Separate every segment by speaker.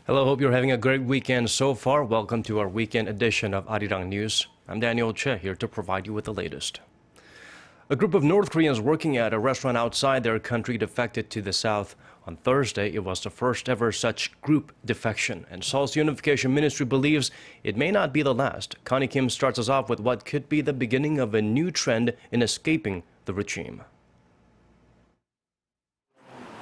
Speaker 1: Hello, hope you're having a great weekend so far. Welcome to our weekend edition of Arirang News. I'm Daniel Che, here to provide you with the latest. A group of North Koreans working at a restaurant outside their country defected to the south. On Thursday, it was the first ever such group defection, and Seoul's Unification Ministry believes it may not be the last. Connie Kim starts us off with what could be the beginning of a new trend in escaping the regime.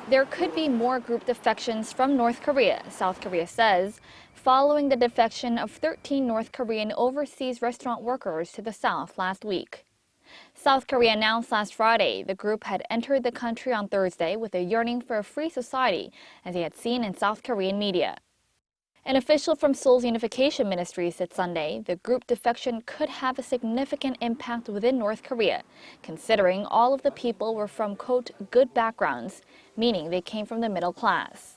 Speaker 2: There could be more group defections from North Korea, South Korea says, following the defection of 13 North Korean overseas restaurant workers to the south last week. South Korea announced last Friday the group had entered the country on Thursday with a yearning for a free society, as they had seen in South Korean media. An official from Seoul's Unification Ministry said Sunday the group defection could have a significant impact within North Korea, considering all of the people were from, quote, good backgrounds, meaning they came from the middle class.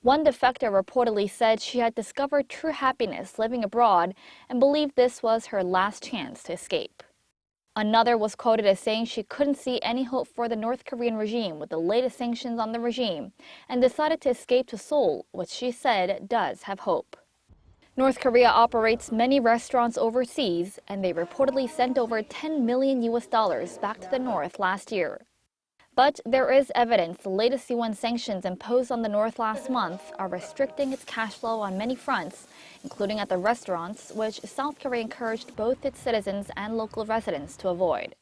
Speaker 2: One defector reportedly said she had discovered true happiness living abroad and believed this was her last chance to escape. Another was quoted as saying she couldn't see any hope for the North Korean regime with the latest sanctions on the regime and decided to escape to Seoul, which she said does have hope. North Korea operates many restaurants overseas, and they reportedly sent over $10 million back to the North last year. But there is evidence the latest UN sanctions imposed on the North last month are restricting its cash flow on many fronts, including at the restaurants, which South Korea encouraged both its citizens and local residents to avoid.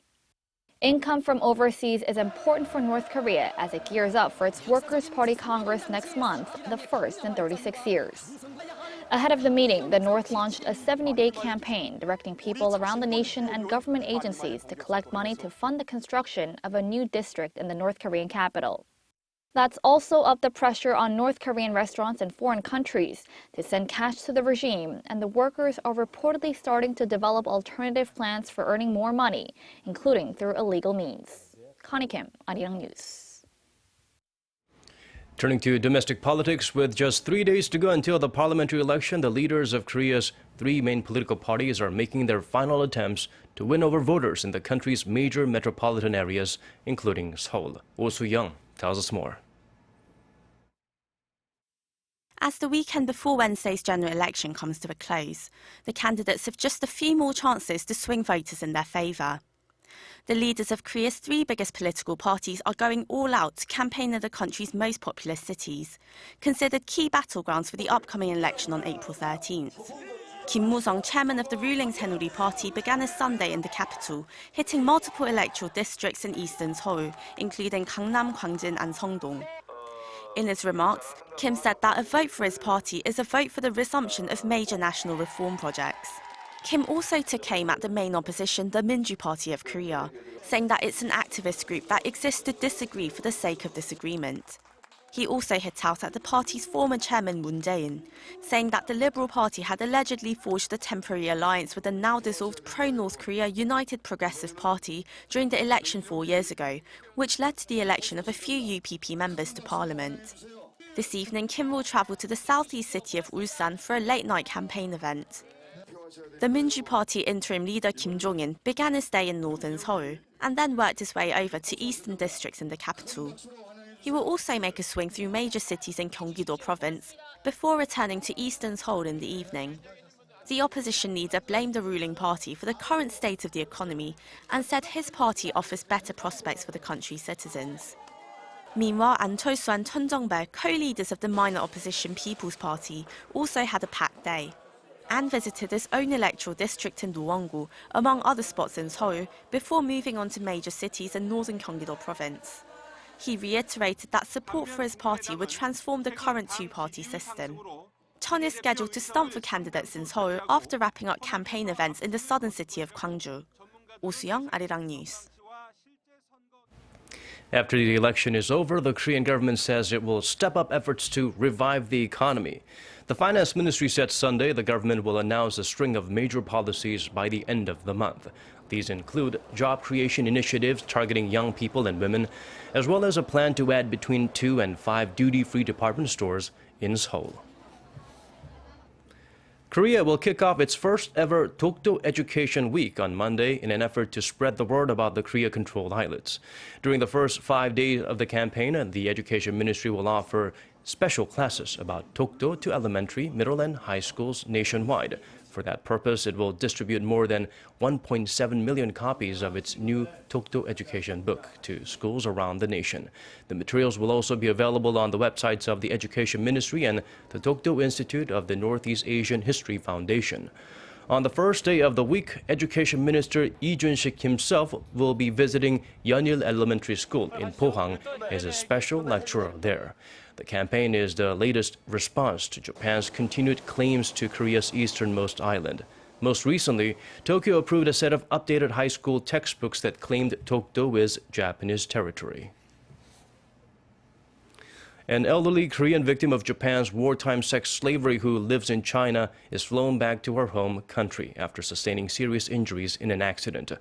Speaker 2: Income from overseas is important for North Korea as it gears up for its Workers' Party Congress next month, the first in 36 years. Ahead of the meeting, the North launched a 70-day campaign directing people around the nation and government agencies to collect money to fund the construction of a new district in the North Korean capital. That's also upped the pressure on North Korean restaurants in foreign countries to send cash to the regime, and the workers are reportedly starting to develop alternative plans for earning more money, including through illegal means. Connie Kim, Arirang News.
Speaker 1: Turning to domestic politics, with just 3 days to go until the parliamentary election, the leaders of Korea's three main political parties are making their final attempts to win over voters in the country's major metropolitan areas, including Seoul. Oh Soo-young tells us more.
Speaker 3: As the weekend before Wednesday's general election comes to a close, the candidates have just a few more chances to swing voters in their favour. The leaders of Korea's three biggest political parties are going all out to campaign in the country's most populous cities, considered key battlegrounds for the upcoming election on April 13th. Kim Moo-sung, chairman of the ruling Saenuri Party, began his Sunday in the capital, hitting multiple electoral districts in eastern Seoul, including Gangnam, Gwangjin and Seongdong. In his remarks, Kim said that a vote for his party is a vote for the resumption of major national reform projects. Kim also took aim at the main opposition, the Minju Party of Korea, saying that it's an activist group that exists to disagree for the sake of disagreement. He also hit out at the party's former chairman Moon Jae-in, saying that the Liberal Party had allegedly forged a temporary alliance with the now-dissolved pro-North Korea United Progressive Party during the election 4 years ago, which led to the election of a few UPP members to parliament. This evening, Kim will travel to the southeast city of Ulsan for a late-night campaign event. The Minju Party interim leader Kim Jong-in began his day in northern Seoul and then worked his way over to eastern districts in the capital. He will also make a swing through major cities in Gyeonggi-do province before returning to eastern Seoul in the evening. The opposition leader blamed the ruling party for the current state of the economy and said his party offers better prospects for the country's citizens. Meanwhile, An Chol-soo and Chun Jong-bae, co-leaders of the minor opposition People's Party, also had a packed day. An visited his own electoral district in Dowon-gu, among other spots in Seoul, before moving on to major cities in northern Gyeonggi-do province. He reiterated that support for his party would transform the current two-party system. Chun is scheduled to stump for candidates in Seoul after wrapping up campaign events in the southern city of Gwangju. Oh Soo-young, Arirang News.
Speaker 1: After the election is over, the Korean government says it will step up efforts to revive the economy. The finance ministry said Sunday the government will announce a string of major policies by the end of the month. These include job creation initiatives targeting young people and women, as well as a plan to add between 2 and 5 duty-free department stores in Seoul. Korea will kick off its first ever Dokdo Education Week on Monday in an effort to spread the word about the Korea-controlled islets. During the first 5 days of the campaign, the Education Ministry will offer special classes about Dokdo to elementary, middle, and high schools nationwide. For that purpose, it will distribute more than 1.7 million copies of its new Dokdo education book to schools around the nation. The materials will also be available on the websites of the Education Ministry and the Dokdo Institute of the Northeast Asian History Foundation. On the first day of the week, Education Minister Lee Jun-sik himself will be visiting Yeonil Elementary School in Pohang as a special lecturer there. The campaign is the latest response to Japan's continued claims to Korea's easternmost island. Most recently, Tokyo approved a set of updated high school textbooks that claimed Dokdo is Japanese territory. An elderly Korean victim of Japan's wartime sex slavery who lives in China is flown back to her home country after sustaining serious injuries in an accident.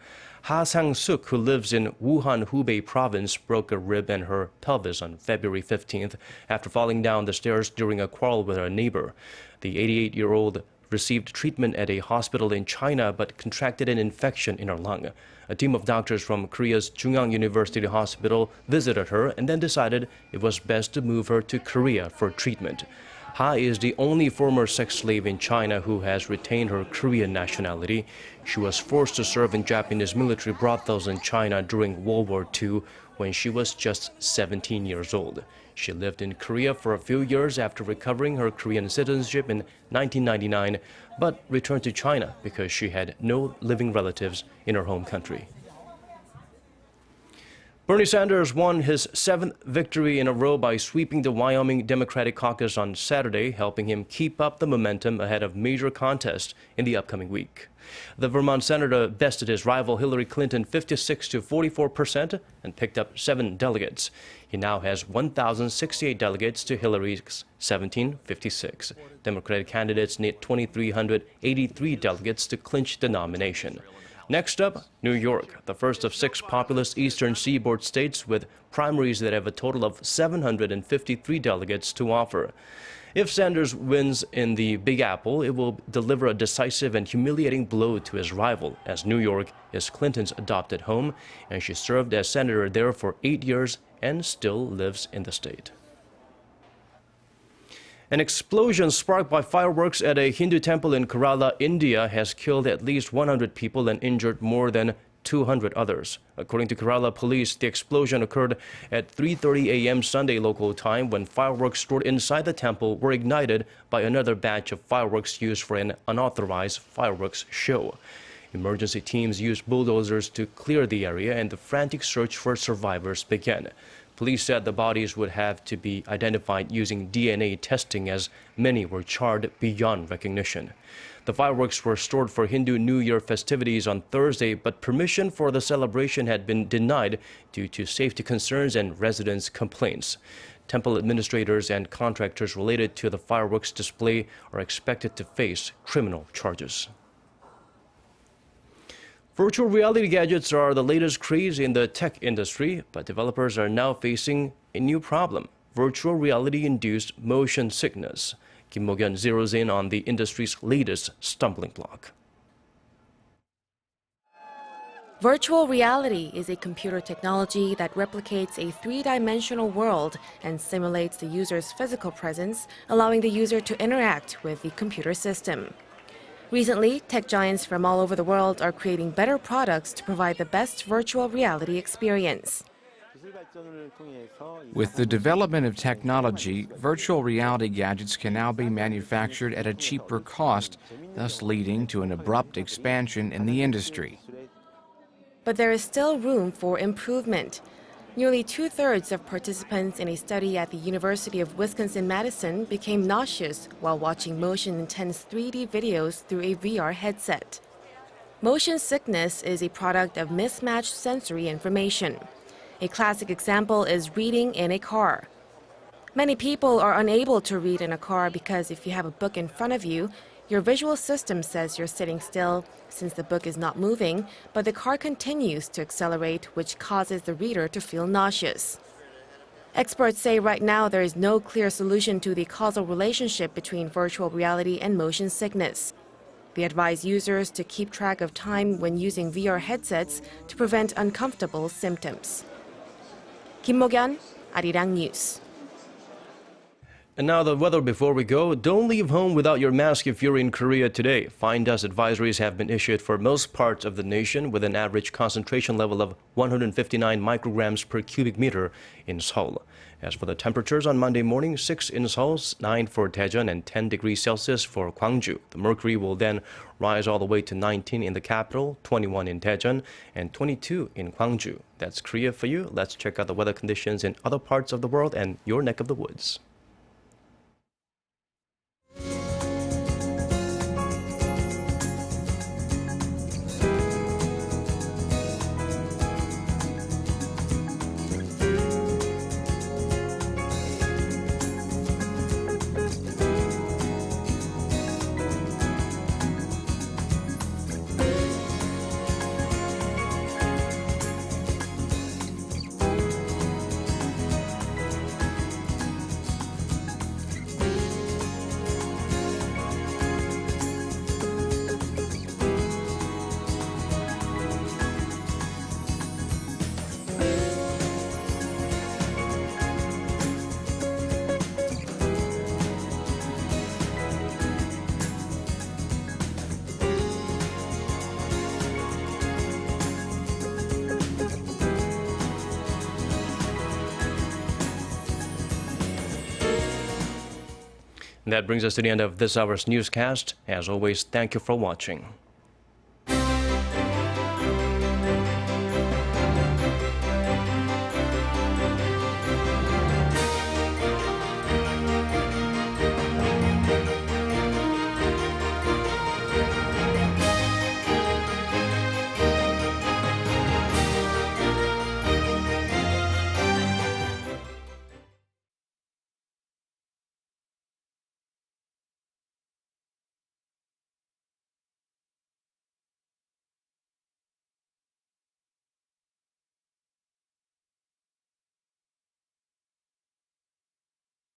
Speaker 1: Ha Sang-suk, who lives in Wuhan, Hubei province, broke a rib and her pelvis on February 15th after falling down the stairs during a quarrel with a neighbor. The 88-year-old received treatment at a hospital in China but contracted an infection in her lung. A team of doctors from Korea's Jungang University Hospital visited her and then decided it was best to move her to Korea for treatment. Ha is the only former sex slave in China who has retained her Korean nationality. She was forced to serve in Japanese military brothels in China during World War II when she was just 17 years old. She lived in Korea for a few years after recovering her Korean citizenship in 1999, but returned to China because she had no living relatives in her home country. Bernie Sanders won his 7th victory in a row by sweeping the Wyoming Democratic caucus on Saturday, helping him keep up the momentum ahead of major contests in the upcoming week. The Vermont senator bested his rival Hillary Clinton 56% to 44% and picked up 7 delegates. He now has 1,068 delegates to Hillary's 1,756. Democratic candidates need 2,383 delegates to clinch the nomination. Next up, New York, the first of 6 populous eastern seaboard states with primaries that have a total of 753 delegates to offer. If Sanders wins in the Big Apple, it will deliver a decisive and humiliating blow to his rival, as New York is Clinton's adopted home, and she served as senator there for 8 years and still lives in the state. An explosion sparked by fireworks at a Hindu temple in Kerala, India, has killed at least 100 people and injured more than 200 others. According to Kerala police, the explosion occurred at 3:30 a.m. Sunday local time when fireworks stored inside the temple were ignited by another batch of fireworks used for an unauthorized fireworks show. Emergency teams used bulldozers to clear the area and the frantic search for survivors began. Police said the bodies would have to be identified using DNA testing as many were charred beyond recognition. The fireworks were stored for Hindu New Year festivities on Thursday, but permission for the celebration had been denied due to safety concerns and residents' complaints. Temple administrators and contractors related to the fireworks display are expected to face criminal charges. Virtual reality gadgets are the latest craze in the tech industry, but developers are now facing a new problem: virtual reality-induced motion sickness. Kim Mo-kyun zeroes in on the industry's latest stumbling block.
Speaker 4: Virtual reality is a computer technology that replicates a 3-dimensional world and simulates the user's physical presence, allowing the user to interact with the computer system. Recently, tech giants from all over the world are creating better products to provide the best virtual reality experience.
Speaker 5: With the development of technology, virtual reality gadgets can now be manufactured at a cheaper cost, thus leading to an abrupt expansion in the industry.
Speaker 4: But there is still room for improvement. Nearly 2/3 of participants in a study at the University of Wisconsin-Madison became nauseous while watching motion-intense 3D videos through a VR headset. Motion sickness is a product of mismatched sensory information. A classic example is reading in a car. Many people are unable to read in a car because if you have a book in front of you, your visual system says you're sitting still since the book is not moving, but the car continues to accelerate, which causes the reader to feel nauseous. Experts say right now there is no clear solution to the causal relationship between virtual reality and motion sickness. They advise users to keep track of time when using VR headsets to prevent uncomfortable symptoms. Kim Mo-gyun, Arirang News.
Speaker 1: And now the weather before we go. Don't leave home without your mask if you're in Korea today. Fine dust advisories have been issued for most parts of the nation with an average concentration level of 159 micrograms per cubic meter in Seoul. As for the temperatures on Monday morning, 6 in Seoul, 9 for Daejeon, and 10 degrees Celsius for Gwangju. The mercury will then rise all the way to 19 in the capital, 21 in Daejeon, and 22 in Gwangju. That's Korea for you. Let's check out the weather conditions in other parts of the world and your neck of the woods. That brings us to the end of this hour's newscast. As always, thank you for watching.